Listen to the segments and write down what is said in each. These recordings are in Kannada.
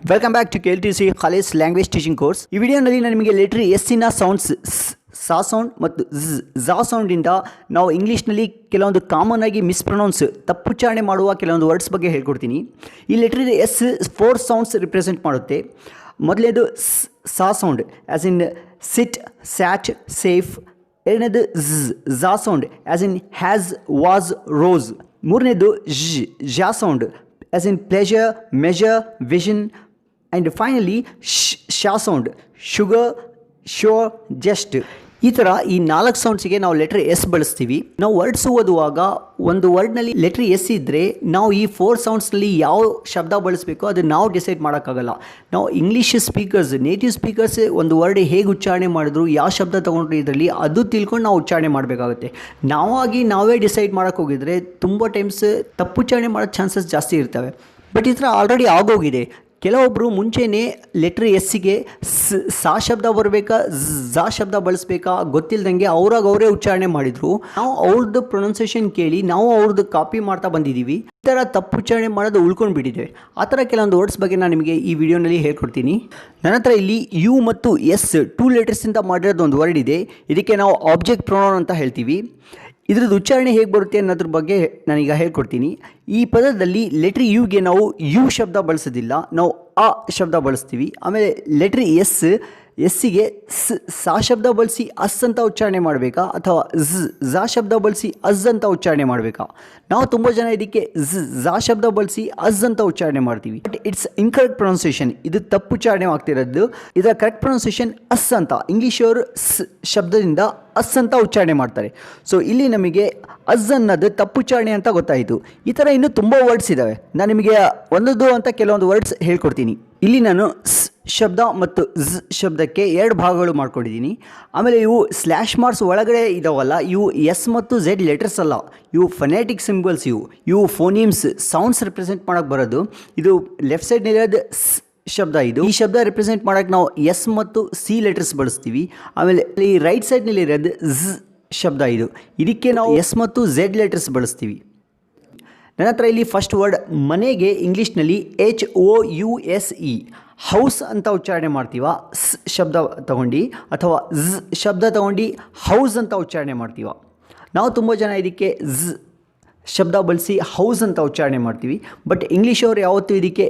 Welcome back to KLTC college language teaching course. ಈ ವಿಡಿಯೋನಲ್ಲಿ ನಾನು ನಿಮಗೆ ಲೆಟರ್ ಎಸ್ಸಿನ ಸೌಂಡ್ಸ್ ಸಾ ಸೌಂಡ್ ಮತ್ತು ಝಾ ಸೌಂಡಿಂದ ನಾವು ಇಂಗ್ಲೀಷ್ನಲ್ಲಿ ಕೆಲವೊಂದು ಕಾಮನ್ ಆಗಿ ಮಿಸ್ಪ್ರೊನೌನ್ಸ್ ತಪ್ಪುಚ್ಚಾರಣೆ ಮಾಡುವ ಕೆಲವೊಂದು ವರ್ಡ್ಸ್ ಬಗ್ಗೆ ಹೇಳ್ಕೊಡ್ತೀನಿ. ಈ ಲೆಟರ್ ಎಸ್ 4 ಸೌಂಡ್ಸ್ ರಿಪ್ರೆಸೆಂಟ್ ಮಾಡುತ್ತೆ. ಮೊದಲನೇದು ಸಾ sound as in sit, sat, safe. ಎರಡನೇದು ಝಾ sound as in has, was, rose. ಮೂರನೇದು ಝಾ sound as in pleasure, measure, vision. And finally ಶಾ ಸೌಂಡ್, ಶುಗರ್, ಶೋರ್, ಜಸ್ಟ್. ಈ ಥರ ಈ 4 ಸೌಂಡ್ಸಿಗೆ ನಾವು ಲೆಟರ್ ಎಸ್ ಬಳಸ್ತೀವಿ. ನಾವು ವರ್ಡ್ಸ್ ಓದುವಾಗ ಒಂದು ವರ್ಡ್ನಲ್ಲಿ ಲೆಟರ್ ಎಸ್ ಇದ್ದರೆ ನಾವು ಈ 4 ಸೌಂಡ್ಸ್ನಲ್ಲಿ ಯಾವ ಶಬ್ದ ಬಳಸಬೇಕು ಅದು ನಾವು ಡಿಸೈಡ್ ಮಾಡೋಕ್ಕಾಗಲ್ಲ. ನಾವು ಇಂಗ್ಲೀಷ್ ಸ್ಪೀಕರ್ಸ್, ನೇಟಿವ್ ಸ್ಪೀಕರ್ಸ್ ಒಂದು ವರ್ಡ್ ಹೇಗೆ ಉಚ್ಚಾರಣೆ ಮಾಡಿದ್ರು, ಯಾವ ಶಬ್ದ ತೊಗೊಂಡ್ರು ಇದರಲ್ಲಿ ಅದು ತಿಳ್ಕೊಂಡು ನಾವು ಉಚ್ಚಾರಣೆ ಮಾಡಬೇಕಾಗುತ್ತೆ. ನಾವೇ ಡಿಸೈಡ್ ಮಾಡೋಕ್ಕೆ ಹೋಗಿದ್ರೆ ತುಂಬ ಟೈಮ್ಸ್ ತಪ್ಪುಚ್ಚಾರಣೆ ಮಾಡೋ ಚಾನ್ಸಸ್ ಜಾಸ್ತಿ ಇರ್ತವೆ. ಬಟ್ ಈ ಥರ ಆಲ್ರೆಡಿ ಆಗೋಗಿದೆ. ಕೆಲವೊಬ್ಬರು ಮುಂಚೆನೇ ಲೆಟ್ರ್ ಎಸ್ಸಿಗೆ ಸಾ ಶಬ್ದ ಬರಬೇಕಾ ಝಾ ಶಬ್ದ ಬಳಸಬೇಕಾ ಗೊತ್ತಿಲ್ಲದಂಗೆ ಅವರೇ ಉಚ್ಚಾರಣೆ ಮಾಡಿದರು. ನಾವು ಅವ್ರದ್ದು ಪ್ರೊನೌನ್ಸಿಯೇಷನ್ ಕೇಳಿ ನಾವು ಅವ್ರದ್ದು ಕಾಪಿ ಮಾಡ್ತಾ ಬಂದಿದ್ದೀವಿ. ಈ ಥರ ತಪ್ಪು ಉಚ್ಚಾರಣೆ ಮಾಡೋದು ಉಳ್ಕೊಂಡು ಬಿಟ್ಟಿದ್ದೇವೆ. ಆ ಥರ ಕೆಲವೊಂದು ವರ್ಡ್ಸ್ ಬಗ್ಗೆ ನಾನು ನಿಮಗೆ ಈ ವಿಡಿಯೋನಲ್ಲಿ ಹೇಳ್ಕೊಡ್ತೀನಿ. ನನ್ನ ಹತ್ರ ಇಲ್ಲಿ ಯು ಮತ್ತು ಎಸ್ 2 ಲೆಟರ್ಸಿಂದ ಮಾಡಿರೋದು ಒಂದು ವರ್ಡ್ ಇದೆ. ಇದಕ್ಕೆ ನಾವು ಆಬ್ಜೆಕ್ಟ್ ಪ್ರೊನೌನ್ ಅಂತ ಹೇಳ್ತೀವಿ. ಇದ್ರದ್ದು ಉಚ್ಚಾರಣೆ ಹೇಗೆ ಬರುತ್ತೆ ಅನ್ನೋದ್ರ ಬಗ್ಗೆ ನಾನೀಗ ಹೇಳ್ಕೊಡ್ತೀನಿ. ಈ ಪದದಲ್ಲಿ ಲೆಟ್ರ್ ಯುಗೆ ನಾವು ಯು ಶಬ್ದ ಬಳಸೋದಿಲ್ಲ, ನಾವು ಆ ಶಬ್ದ ಬಳಸ್ತೀವಿ. ಆಮೇಲೆ ಲೆಟ್ರ್ ಎಸ್ಸಿಗೆ ಸಾ ಶಬ್ದ ಬಳಸಿ ಅಸ್ ಅಂತ ಉಚ್ಚಾರಣೆ ಮಾಡಬೇಕಾ ಅಥವಾ ಝಾ ಶಬ್ದ ಬಳಸಿ ಅಸ್ ಅಂತ ಉಚ್ಚಾರಣೆ ಮಾಡಬೇಕಾ? ನಾವು ತುಂಬ ಜನ ಇದಕ್ಕೆ ಝಾ ಶಬ್ದ ಬಳಸಿ ಅಸ್ ಅಂತ ಉಚ್ಚಾರಣೆ ಮಾಡ್ತೀವಿ. But it's incorrect pronunciation. ಇದು ತಪ್ಪು ಉಚ್ಚಾರಣೆ ಆಗ್ತಿರೋದು. ಇದರ ಕರೆಕ್ಟ್ ಪ್ರೊನೌನ್ಸಿಯೇಷನ್ ಅಸ್ ಅಂತ. ಇಂಗ್ಲೀಷವರು ಶಬ್ದದಿಂದ ಅಸ್ ಅಂತ ಉಚ್ಚಾರಣೆ ಮಾಡ್ತಾರೆ. ಸೊ ಇಲ್ಲಿ ನಮಗೆ ಅಸ್ ಅನ್ನೋದು ತಪ್ಪುಚ್ಚಾರಣೆ ಅಂತ ಗೊತ್ತಾಯಿತು. ಈ ಥರ ಇನ್ನೂ ತುಂಬ ವರ್ಡ್ಸ್ ಇದ್ದಾವೆ. ನಾನು ನಿಮಗೆ ಒಂದೊಂದು ಅಂತ ಕೆಲವೊಂದು ವರ್ಡ್ಸ್ ಹೇಳ್ಕೊಡ್ತೀನಿ. ಇಲ್ಲಿ ನಾನು ಶಬ್ದ ಮತ್ತು ಶಬ್ದಕ್ಕೆ 2 ಭಾಗಗಳು ಮಾಡ್ಕೊಂಡಿದ್ದೀನಿ. ಆಮೇಲೆ ಇವು ಸ್ಲ್ಯಾಶ್ ಮಾರ್ಕ್ಸ್ ಒಳಗಡೆ ಇದಾವಲ್ಲ, ಇವು ಎಸ್ ಮತ್ತು ಝೆಡ್ ಲೆಟರ್ಸ್ ಅಲ್ಲ, ಇವು ಫೊನೆಟಿಕ್ ಸಿಂಬಲ್ಸ್. ಇವು ಫೋನಿಮ್ಸ್, ಸೌಂಡ್ಸ್ ರಿಪ್ರೆಸೆಂಟ್ ಮಾಡೋಕ್ಕೆ ಬರೋದು. ಇದು ಲೆಫ್ಟ್ ಸೈಡ್ನಲ್ಲಿರೋದು ಶಬ್ದ. ಈ ಶಬ್ದ ರಿಪ್ರೆಸೆಂಟ್ ಮಾಡೋಕ್ಕೆ ನಾವು ಎಸ್ ಮತ್ತು ಸಿ ಲೆಟರ್ಸ್ ಬಳಸ್ತೀವಿ. ಆಮೇಲೆ ಈ ರೈಟ್ ಸೈಡ್ನಲ್ಲಿ ಇರೋದು ಶಬ್ದ. ಇದಕ್ಕೆ ನಾವು ಎಸ್ ಮತ್ತು ಝೆಡ್ ಲೆಟರ್ಸ್ ಬಳಸ್ತೀವಿ. ನನ್ನ ಹತ್ರ ಇಲ್ಲಿ ಫಸ್ಟ್ ವರ್ಡ್ ಮನೆಗೆ ಇಂಗ್ಲೀಷ್ನಲ್ಲಿ HOUSE ಹೌಸ್ ಅಂತ ಉಚ್ಚಾರಣೆ ಮಾಡ್ತೀವ ಶಬ್ದ ತಗೊಂಡು, ಅಥವಾ ಶಬ್ದ ತಗೊಂಡು ಹೌಸ್ ಅಂತ ಉಚ್ಚಾರಣೆ ಮಾಡ್ತೀವ. ನಾವು ತುಂಬ ಜನ ಇದಕ್ಕೆ ಶಬ್ದ ಬಳಸಿ ಹೌಸ್ ಅಂತ ಉಚ್ಚಾರಣೆ ಮಾಡ್ತೀವಿ. ಬಟ್ ಇಂಗ್ಲೀಷವರು ಯಾವತ್ತೂ ಇದಕ್ಕೆ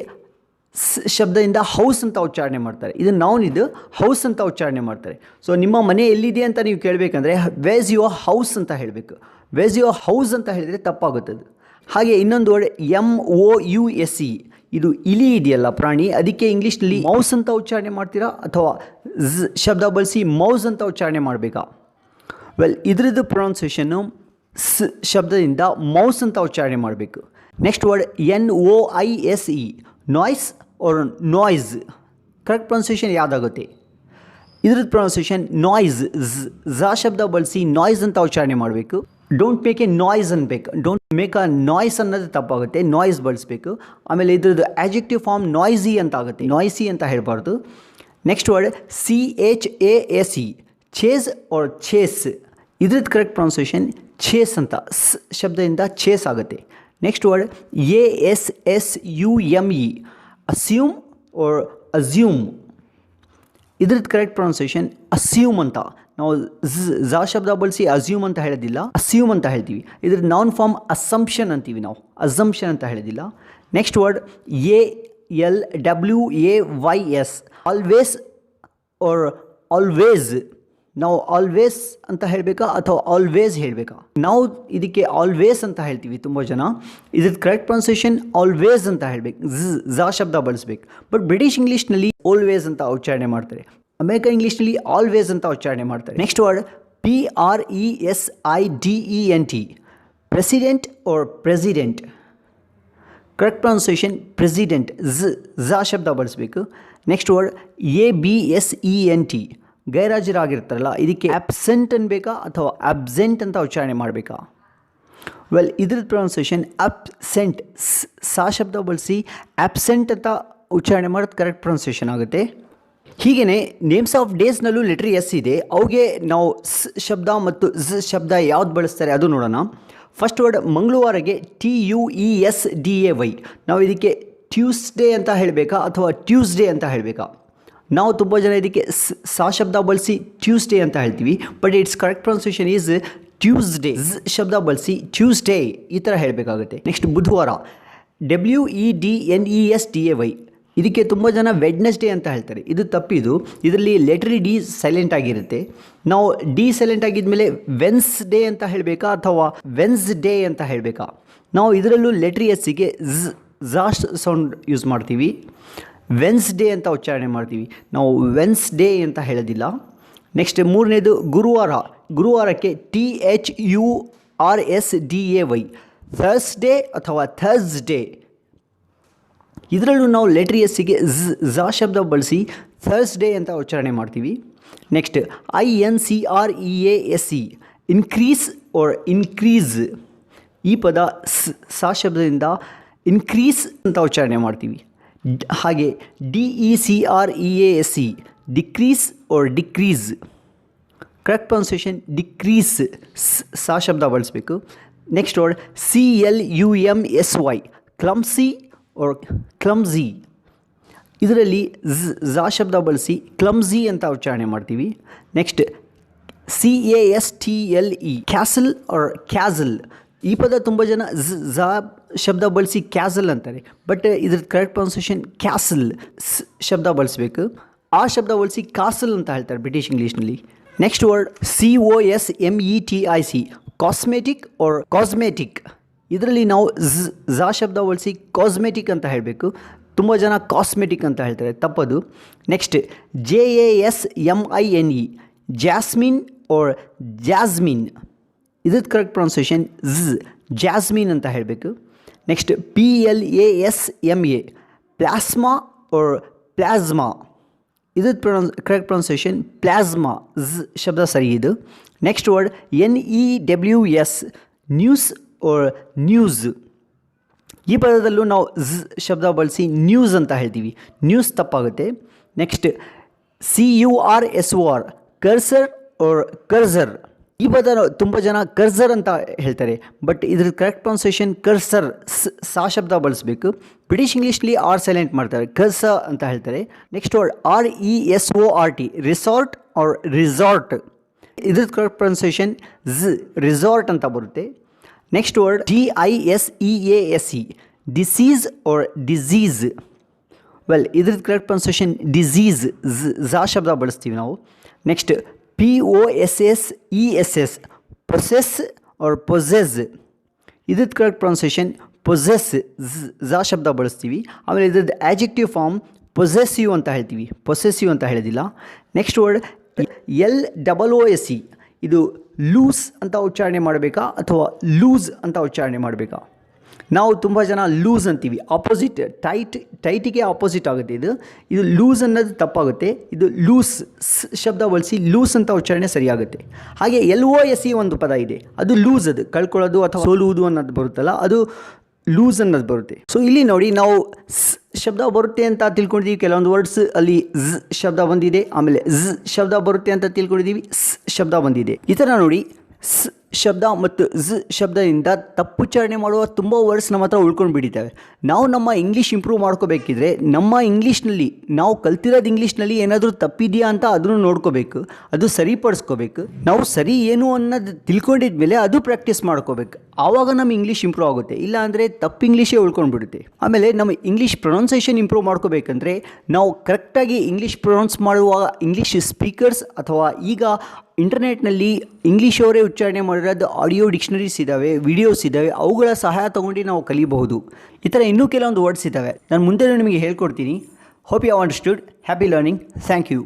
ಶಬ್ದದಿಂದ ಹೌಸ್ ಅಂತ ಉಚ್ಚಾರಣೆ ಮಾಡ್ತಾರೆ. ಇದು ನೌನ್, ಇದು ಹೌಸ್ ಅಂತ ಉಚ್ಚಾರಣೆ ಮಾಡ್ತಾರೆ. ಸೊ ನಿಮ್ಮ ಮನೆ ಎಲ್ಲಿದೆ ಅಂತ ನೀವು ಕೇಳಬೇಕಂದ್ರೆ ವೇಸ್ ಯುವರ್ ಹೌಸ್ ಅಂತ ಹೇಳಬೇಕು. ವೇಸ್ ಯುವರ್ ಹೌಸ್ ಅಂತ ಹೇಳಿದರೆ ತಪ್ಪಾಗುತ್ತದೆ. ಹಾಗೆ ಇನ್ನೊಂದು ವರ್ಡ್ MOUSE, ಇದು ಇಲಿ ಇದೆಯಲ್ಲ ಪ್ರಾಣಿ, ಅದಕ್ಕೆ ಇಂಗ್ಲೀಷ್ನಲ್ಲಿ ಮೌಸ್ ಅಂತ ಉಚ್ಚಾರಣೆ ಮಾಡ್ತೀರಾ ಅಥವಾ ಶಬ್ದ ಬಳಸಿ ಮೌಸ್ ಅಂತ ಉಚ್ಚಾರಣೆ ಮಾಡಬೇಕಾ? ಇದ್ರದ್ದು ಪ್ರೊನೌನ್ಸಿಯೇಷನ್ನು ಶಬ್ದದಿಂದ ಮೌಸ್ ಅಂತ ಉಚ್ಚಾರಣೆ ಮಾಡಬೇಕು. Next word NOISE noise or noise. Correct pronunciation ಯಾವುದಾಗುತ್ತೆ? ಇದ್ರದ್ದು ಪ್ರೊನೌನ್ಸಿಯೇಷನ್ ನಾಯ್ಸ್. ಝಾ ಶಬ್ದ ಬಳಸಿ ನಾಯ್ಸ್ ಅಂತ ಉಚ್ಚಾರಣೆ ಮಾಡಬೇಕು. ಡೋಂಟ್ ಮೇಕ್ ಎ ನಾಯ್ಸ್ ಅನ್ಬೇಕು. ಡೋಂಟ್ ಮೇಕ್ ಅ ನಾಯ್ಸ್ ಅನ್ನೋದು ತಪ್ಪಾಗುತ್ತೆ, ನಾಯ್ಸ್ ಬಳಸಬೇಕು. ಆಮೇಲೆ ಇದ್ರದ್ದು ಆ್ಯಡ್ಜೆಕ್ಟಿವ್ ಫಾರ್ಮ್ ನಾಯ್ಸಿ ಅಂತ ಆಗುತ್ತೆ, ನಾಯ್ಸಿ ಅಂತ ಹೇಳಬಾರ್ದು. Next word CHASE chase or chase. ಇದ್ರದ್ದು ಕರೆಕ್ಟ್ ಪ್ರೊನೌನ್ಸಿಯೇಷನ್ ಚೇಸ್ ಅಂತ, ಶಬ್ದದಿಂದ ಚೇಸ್ ಆಗುತ್ತೆ. Next word ASSUME assume or assume. ಇದ್ರದ್ದು ಕರೆಕ್ಟ್ ಪ್ರೊನೌನ್ಸಿಯೇಷನ್ ಅಸ್ಯೂಮ್ ಅಂತ. ನಾವು ಝಾ ಶಬ್ದ ಬಳಸಿ ಅಸ್ಯೂಮ್ ಅಂತ ಹೇಳೋದಿಲ್ಲ, ಅಸ್ಯೂಮ್ ಅಂತ ಹೇಳ್ತೀವಿ. ಇದ್ರ ನೌನ್ ಫಾರ್ಮ್ ಅಸಂಪ್ಷನ್ ಅಂತೀವಿ, ನಾವು ಅಸಂಪ್ಷನ್ ಅಂತ ಹೇಳೋದಿಲ್ಲ. Next word ALWAYS always are always. ನಾವು ಆಲ್ವೇಸ್ ಅಂತ ಹೇಳಬೇಕಾ ಅಥವಾ ಆಲ್ವೇಸ್ ಹೇಳಬೇಕಾ? ನಾವು ಇದಕ್ಕೆ ಆಲ್ವೇಸ್ ಅಂತ ಹೇಳ್ತೀವಿ ತುಂಬ ಜನ. ಇದ್ರದ್ದು ಕರೆಕ್ಟ್ ಪ್ರೊನೌನ್ಸಿಯೇಷನ್ ಆಲ್ವೇಸ್ ಅಂತ ಹೇಳಬೇಕು, ಝಾ ಶಬ್ದ ಬಳಸಬೇಕು. ಬಟ್ ಬ್ರಿಟಿಷ್ ಇಂಗ್ಲೀಷ್ನಲ್ಲಿ ಆಲ್ವೇಸ್ ಅಂತ ಉಚ್ಚಾರಣೆ ಮಾಡ್ತಾರೆ. ಅಮೆರಿಕನ್ ಇಂಗ್ಲೀಷ್ನಲ್ಲಿ ಆಲ್ವೇಸ್ ಅಂತ ಉಚ್ಚಾರಣೆ ಮಾಡ್ತಾರೆ. Next word PRESIDENT president or president. Correct pronunciation president, ಝಾ ಶಬ್ದ ಬಳಸಬೇಕು. ನೆಕ್ಸ್ಟ್ ವರ್ಡ್ ABSENT ಗೈರಾಜರಾಗಿರ್ತಾರಲ್ಲ, ಇದಕ್ಕೆ ಆಬ್ಸೆಂಟ್ ಅನ್ಬೇಕಾ ಅಥವಾ ಅಬ್ಸೆಂಟ್ ಅಂತ ಉಚ್ಚಾರಣೆ ಮಾಡಬೇಕಾ? ಇದ್ರದ್ದು ಪ್ರೊನೌನ್ಸಿಯೇಷನ್ ಅಬ್ಸೆಂಟ್. ಸಾ ಶಬ್ದ ಬಳಸಿ ಆಬ್ಸೆಂಟ್ ಅಂತ ಉಚ್ಚಾರಣೆ ಮಾಡೋದು ಕರೆಕ್ಟ್ ಪ್ರೊನೌನ್ಸಿಯೇಷನ್ ಆಗುತ್ತೆ. ಹೀಗೆಯೇ ನೇಮ್ಸ್ ಆಫ್ ಡೇಸ್ನಲ್ಲೂ ಲೆಟರ್ ಎಸ್ ಇದೆ. ಅವುಗೆ ನಾವು ಶಬ್ದ ಮತ್ತು ಶಬ್ದ ಯಾವ್ದು ಬಳಸ್ತಾರೆ ಅದು ನೋಡೋಣ. ಫಸ್ಟ್ ವರ್ಡ್ ಮಂಗಳವಾರಗೆ TUESDAY. ನಾವು ಇದಕ್ಕೆ ಟ್ಯೂಸ್ಡೇ ಅಂತ ಹೇಳಬೇಕಾ ಅಥವಾ ಟ್ಯೂಸ್ಡೇ ಅಂತ ಹೇಳಬೇಕಾ? ನಾವು ತುಂಬ ಜನ ಇದಕ್ಕೆ ಸಾ ಶಬ್ದ ಬಳಸಿ ಟ್ಯೂಸ್ಡೇ ಅಂತ ಹೇಳ್ತೀವಿ, but it's correct pronunciation is Tuesday. ಶಬ್ದ ಬಳಸಿ ಟ್ಯೂಸ್ಡೇ ಈ ಥರ ಹೇಳಬೇಕಾಗುತ್ತೆ. ನೆಕ್ಸ್ಟ್ ಬುಧವಾರ, WEDNESDAY. ಇದಕ್ಕೆ ತುಂಬ ಜನ ವೆಡ್ನೆಸ್ಡೇ ಅಂತ ಹೇಳ್ತಾರೆ. ಇದು ತಪ್ಪಿದು. ಇದರಲ್ಲಿ ಲೆಟ್ರಿ ಡಿ ಸೈಲೆಂಟ್ ಆಗಿರುತ್ತೆ. ನಾವು ಡಿ ಸೈಲೆಂಟ್ ಆಗಿದ್ಮೇಲೆ ವೆನ್ಸ್ಡೇ ಅಂತ ಹೇಳಬೇಕಾ ಅಥವಾ ವೆನ್ಸ್ಡೇ ಅಂತ ಹೇಳಬೇಕಾ? ನಾವು ಇದರಲ್ಲೂ ಲೆಟ್ರಿ ಎಸ್ಸಿಗೆ ಝಾ ಸೌಂಡ್ ಯೂಸ್ ಮಾಡ್ತೀವಿ. ವೆನ್ಸ್ಡೇ ಅಂತ ಉಚ್ಚಾರಣೆ ಮಾಡ್ತೀವಿ, ನಾವು ವೆನ್ಸ್ಡೇ ಅಂತ ಹೇಳೋದಿಲ್ಲ. ನೆಕ್ಸ್ಟ್ ಮೂರನೇದು ಗುರುವಾರ. ಗುರುವಾರಕ್ಕೆ THURSDAY, ಥರ್ಸ್ಡೇ ಅಥವಾ ಥರ್ಸ್ಡೇ. ಇದರಲ್ಲೂ ನಾವು ಲೆಟ್ರಿ ಎಸ್ಸಿಗೆ ಝಾ ಶಬ್ದ ಬಳಸಿ ಥರ್ಸ್ಡೇ ಅಂತ ಉಚ್ಚಾರಣೆ ಮಾಡ್ತೀವಿ. Next INCREASE, increase R increase. ಈ ಪದ ಸಾ ಶಬ್ದದಿಂದ ಇನ್ಕ್ರೀಸ್ ಅಂತ ಉಚ್ಚಾರಣೆ ಮಾಡ್ತೀವಿ. ಹಾಗೆ DECREASE, decrease or decrease. Correct pronunciation decrease, ಸಾ ಶಬ್ದ ಬಳಸಬೇಕು. Next word CLUMSY, clumsy or clumsy. ಇದರಲ್ಲಿ ಝಾ ಶಬ್ದ ಬಳಸಿ ಕ್ಲಮ್ಸಿ ಅಂತ ಉಚ್ಚಾರಣೆ ಮಾಡ್ತೀವಿ. Next CASTLE, castle or castle. ಈ ಪದ ತುಂಬ ಜನ ಝಾ ಶಬ್ದ ಬಳಸಿ ಕ್ಯಾಸಲ್ ಅಂತಾರೆ, ಬಟ್ ಇದ್ರ ಕರೆಕ್ಟ್ ಪ್ರೊನೌನ್ಸಿಯೇಷನ್ ಕ್ಯಾಸಲ್ ಶಬ್ದ ಬಳಸಬೇಕು. ಆ ಶಬ್ದ ಬಳಸಿ ಕಾಸಲ್ ಅಂತ ಹೇಳ್ತಾರೆ ಬ್ರಿಟಿಷ್ ಇಂಗ್ಲೀಷ್ನಲ್ಲಿ. Next word COSMETIC, cosmetic or cosmetic. ಇದರಲ್ಲಿ ನಾವು ಝಾ ಶಬ್ದ ಬಳಸಿ ಕಾಸ್ಮೆಟಿಕ್ ಅಂತ ಹೇಳಬೇಕು. ತುಂಬ ಜನ ಕಾಸ್ಮೆಟಿಕ್ ಅಂತ ಹೇಳ್ತಾರೆ, ತಪ್ಪದು. Next JASMINE, jasmine or jasmine. ಇದ್ರದ್ದು ಕರೆಕ್ಟ್ ಪ್ರೊನೌನ್ಸಿಯೇಷನ್ ಜಾಸ್ಮಿನ್ ಅಂತ ಹೇಳಬೇಕು. Next PLASMA, plasma or plasma. ಇದ್ರದ್ದು ಕರೆಕ್ಟ್ ಪ್ರೊನೌನ್ಸಿಯೇಷನ್ ಪ್ಲಾಸ್ಮಾ, ಶಬ್ದ ಸರಿ ಇದು. Next word NEWS, news or news. ಈ ಪದದಲ್ಲೂ ನಾವು ಶಬ್ದ ಬಳಸಿ ನ್ಯೂಸ್ ಅಂತ ಹೇಳ್ತೀವಿ, ನ್ಯೂಸ್ ತಪ್ಪಾಗುತ್ತೆ. Next CURSOR, cursor or cursor. ಈ ಪದ ತುಂಬ ಜನ ಕರ್ಸರ್ ಅಂತ ಹೇಳ್ತಾರೆ, ಬಟ್ ಇದ್ರ ಕರೆಕ್ಟ್ ಪ್ರೊನೌನ್ಸಿಯೇಷನ್ ಕರ್ಸರ್, ಸಾ ಶಬ್ದ ಬಳಸಬೇಕು. ಬ್ರಿಟಿಷ್ ಇಂಗ್ಲೀಷ್ಲಿ ಆರ್ ಸೈಲೆಂಟ್ ಮಾಡ್ತಾರೆ, ಕರ್ಸ ಅಂತ ಹೇಳ್ತಾರೆ. Next word RESORT, resort or resort. ಇದ್ರದ್ದು ಕರೆಕ್ಟ್ ಪ್ರೊನೌನ್ಸಿಯೇಷನ್ ರಿಸಾರ್ಟ್ ಅಂತ ಬರುತ್ತೆ. Next word DISEASE, disease or disease. Well, ಇದ್ರದ್ದು ಕರೆಕ್ಟ್ ಪ್ರೊನೌನ್ಸಿಯೇಷನ್ ಡಿಸೀಸ್, ಝಾ ಶಬ್ದ ಬಳಸ್ತೀವಿ ನಾವು. Next POSSESS, possess or possess. ಇದ್ರದ್ದು ಕರೆಕ್ಟ್ ಪ್ರೊನೌನ್ಸಿಯೇಷನ್ ಪೊಸೆಸ್, ಝಾ ಶಬ್ದ ಬಳಸ್ತೀವಿ. ಆಮೇಲೆ ಇದ್ರದ್ದು ಆ್ಯಜೆಕ್ಟಿವ್ ಫಾರ್ಮ್ ಪೊಸೆಸಿವ್ ಅಂತ ಹೇಳ್ತೀವಿ, ಪೊಸೆಸಿವ್ ಅಂತ ಹೇಳೋದಿಲ್ಲ. ನೆಕ್ಸ್ಟ್ ವರ್ಡ್ LOOSE, ಇದು ಲೂಸ್ ಅಂತ ಉಚ್ಚಾರಣೆ ಮಾಡಬೇಕಾ ಅಥವಾ ಲೂಸ್ ಅಂತ ಉಚ್ಚಾರಣೆ ಮಾಡಬೇಕಾ? ನಾವು ತುಂಬ ಜನ ಲೂಸ್ ಅಂತೀವಿ, ಆಪೋಸಿಟ್, ಟೈಟಿಗೆ ಆಪೋಸಿಟ್ ಆಗುತ್ತೆ ಇದು ಲೂಸ್ ಅನ್ನೋದು ತಪ್ಪಾಗುತ್ತೆ. ಇದು ಲೂಸ್ ಶಬ್ದ ಬಳಸಿ ಲೂಸ್ ಅಂತ ಉಚ್ಚಾರಣೆ ಸರಿಯಾಗುತ್ತೆ. ಹಾಗೆ LOSE ಒಂದು ಪದ ಇದೆ, ಅದು ಲೂಸ್, ಅದು ಕಳ್ಕೊಳ್ಳೋದು ಅಥವಾ ಸೋಲುವುದು ಅನ್ನೋದು ಬರುತ್ತಲ್ಲ, ಅದು ಲೂಸ್ ಅನ್ನೋದು ಬರುತ್ತೆ. ಸೊ ಇಲ್ಲಿ ನೋಡಿ, ನಾವು ಶಬ್ದ ಬರುತ್ತೆ ಅಂತ ತಿಳ್ಕೊಂಡಿದ್ದೀವಿ, ಕೆಲವೊಂದು ವರ್ಡ್ಸ್ ಅಲ್ಲಿ ಶಬ್ದ ಬಂದಿದೆ, ಆಮೇಲೆ ಶಬ್ದ ಬರುತ್ತೆ ಅಂತ ತಿಳ್ಕೊಂಡಿದ್ದೀವಿ, ಶಬ್ದ ಬಂದಿದೆ. ಈ ಥರ ನೋಡಿ, ಶಬ್ದ ಮತ್ತು ಶಬ್ದದಿಂದ ತಪ್ಪುಚ್ಚಾರಣೆ ಮಾಡುವ ತುಂಬ ವರ್ಡ್ಸ್ ನಮ್ಮ ಹತ್ರ ಉಳ್ಕೊಂಡು ಬಿಟ್ಟಿದ್ದಾವೆ. ನಾವು ನಮ್ಮ ಇಂಗ್ಲೀಷ್ ಇಂಪ್ರೂವ್ ಮಾಡ್ಕೋಬೇಕಿದ್ರೆ ನಮ್ಮ ಇಂಗ್ಲೀಷ್ನಲ್ಲಿ, ನಾವು ಕಲ್ತಿರೋದು ಇಂಗ್ಲೀಷ್ನಲ್ಲಿ ಏನಾದರೂ ತಪ್ಪಿದೆಯಾ ಅಂತ ಅದನ್ನು ನೋಡ್ಕೋಬೇಕು, ಅದು ಸರಿಪಡಿಸ್ಕೋಬೇಕು. ನಾವು ಸರಿ ಏನು ಅನ್ನೋದು ತಿಳ್ಕೊಂಡಿದ್ಮೇಲೆ ಅದು ಪ್ರಾಕ್ಟೀಸ್ ಮಾಡ್ಕೋಬೇಕು, ಆವಾಗ ನಮ್ಮ ಇಂಗ್ಲೀಷ್ ಇಂಪ್ರೂವ್ ಆಗುತ್ತೆ. ಇಲ್ಲ ಅಂದರೆ ತಪ್ಪು ಇಂಗ್ಲೀಷೇ ಉಳ್ಕೊಂಡು ಬಿಡುತ್ತೆ. ಆಮೇಲೆ ನಮ್ಮ ಇಂಗ್ಲೀಷ್ ಪ್ರೊನೌನ್ಸಿಯೇಷನ್ ಇಂಪ್ರೂವ್ ಮಾಡ್ಕೋಬೇಕಂದ್ರೆ ನಾವು ಕರೆಕ್ಟಾಗಿ ಇಂಗ್ಲೀಷ್ ಪ್ರೊನೌನ್ಸ್ ಮಾಡುವ ಇಂಗ್ಲೀಷ್ ಸ್ಪೀಕರ್ಸ್ ಅಥವಾ ಈಗ ಇಂಟರ್ನೆಟ್ನಲ್ಲಿ ಇಂಗ್ಲೀಷ್ ಅವರೇ ಉಚ್ಚಾರಣೆ ಮಾಡಿರೋದು ಆಡಿಯೋ ಡಿಕ್ಷನರೀಸ್ ಇದ್ದಾವೆ, ವಿಡಿಯೋಸ್ ಇದ್ದಾವೆ, ಅವುಗಳ ಸಹಾಯ ತೊಗೊಂಡು ನಾವು ಕಲಿಬಹುದು. ಈ ಥರ ಇನ್ನೂ ಕೆಲವೊಂದು ವರ್ಡ್ಸ್ ಇದ್ದಾವೆ, ನಾನು ಮುಂದೆ ನಿಮಗೆ ಹೇಳ್ಕೊಡ್ತೀನಿ. Hope you understood. Happy learning. Thank you.